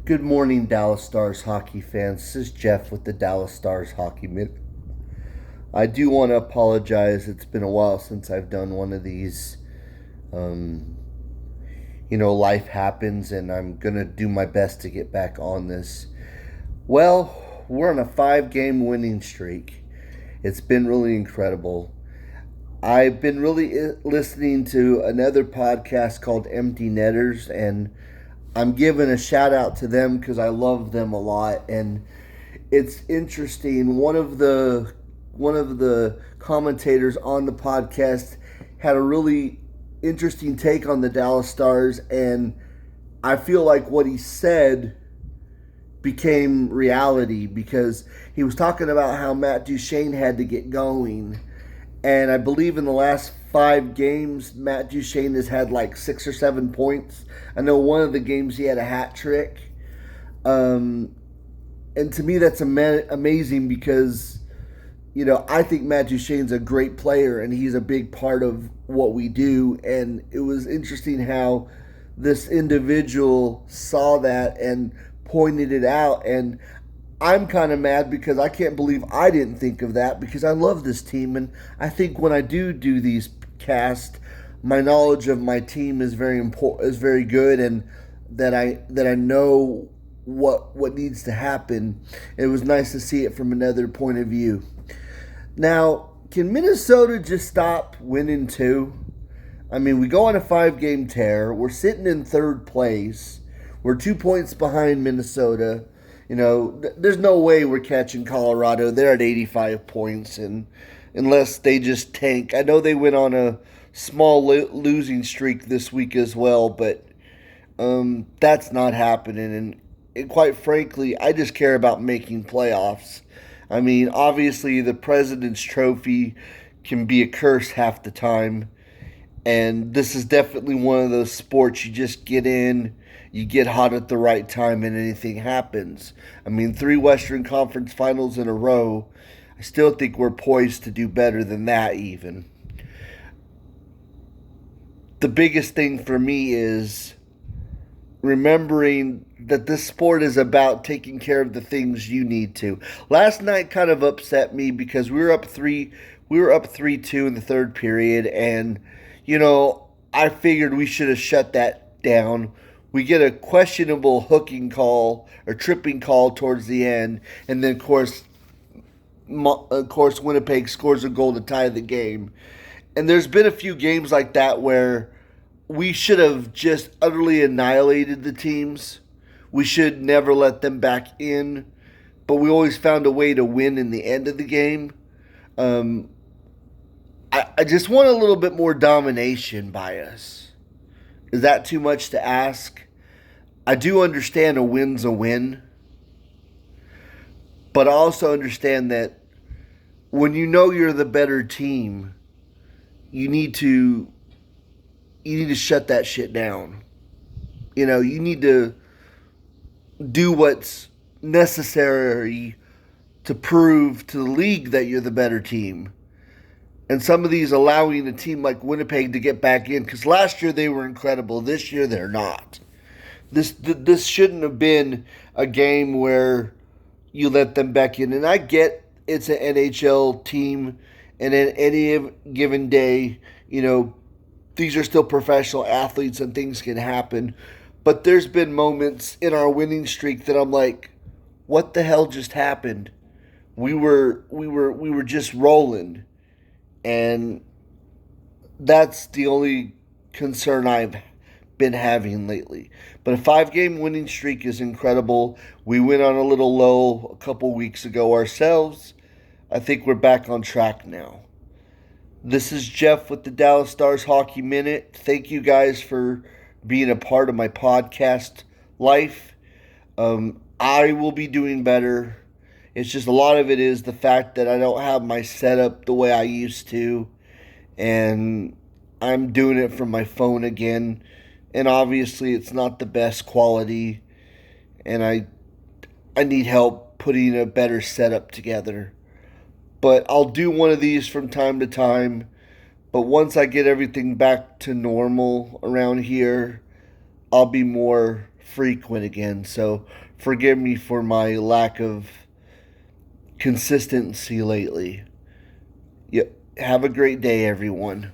Good morning, Dallas Stars hockey fans. This is Jeff with the Dallas Stars Hockey Minute. I do want to apologize. It's been a while since I've done one of these. Um, Life happens, and I'm going to do my best to get back on this. Well, we're on a 5-game winning streak. It's been really incredible. I've been really listening to another podcast called Empty Netters, and I'm giving a shout out to them because I love them a lot. And it's interesting. One of the commentators on the podcast had a really interesting take on the Dallas Stars, and I feel like what he said became reality because he was talking about how Matt Duchene had to get going. And I believe in the last 5 games, Matt Duchene has had like 6 or 7 points. I know one of the games he had a hat trick. And to me, that's amazing because, I think Matt Duchene's a great player and he's a big part of what we do. And it was interesting how this individual saw that and pointed it out. And I'm kind of mad because I can't believe I didn't think of that because I love this team. And I think when I do these casts, my knowledge of my team is very important, is very good, and that I know what needs to happen. It was nice to see it from another point of view. Now, can Minnesota just stop winning too? I mean, we go on a 5-game tear. We're sitting in third place. We're 2 points behind Minnesota. There's no way we're catching Colorado. They're at 85 points, and unless they just tank. I know they went on a small losing streak this week as well, but that's not happening. And quite frankly, I just care about making playoffs. I mean, obviously, the President's Trophy can be a curse half the time, and this is definitely one of those sports you just get in. You get hot at the right time and anything happens. I mean, 3 Western Conference Finals in a row. I still think we're poised to do better than that even. The biggest thing for me is remembering that this sport is about taking care of the things you need to. Last night kind of upset me because we were up 3-2 in the third period, and I figured we should have shut that down. We get a questionable hooking call or tripping call towards the end, and then of course Winnipeg scores a goal to tie the game. And there's been a few games like that where we should have just utterly annihilated the teams. We should never let them back in, but we always found a way to win in the end of the game. I just want a little bit more domination by us. Is that too much to ask? I do understand a win's a win, but I also understand that when you know you're the better team, you need to shut that shit down. You need to do what's necessary to prove to the league that you're the better team. And some of these allowing a team like Winnipeg to get back in, because last year they were incredible. This year they're not. This shouldn't have been a game where you let them back in. And I get it's an NHL team, and in any given day, these are still professional athletes and things can happen. But there's been moments in our winning streak that I'm like, what the hell just happened? We were just rolling. And that's the only concern I've been having lately. But a 5-game winning streak is incredible. We went on a little low a couple weeks ago ourselves. I think we're back on track now. This is Jeff with the Dallas Stars Hockey Minute. Thank you guys for being a part of my podcast life. I will be doing better. It's just a lot of it is the fact that I don't have my setup the way I used to. And I'm doing it from my phone again. And obviously it's not the best quality. And I need help putting a better setup together. But I'll do one of these from time to time. But once I get everything back to normal around here, I'll be more frequent again. So forgive me for my lack of consistency lately. Yep. Have a great day, everyone.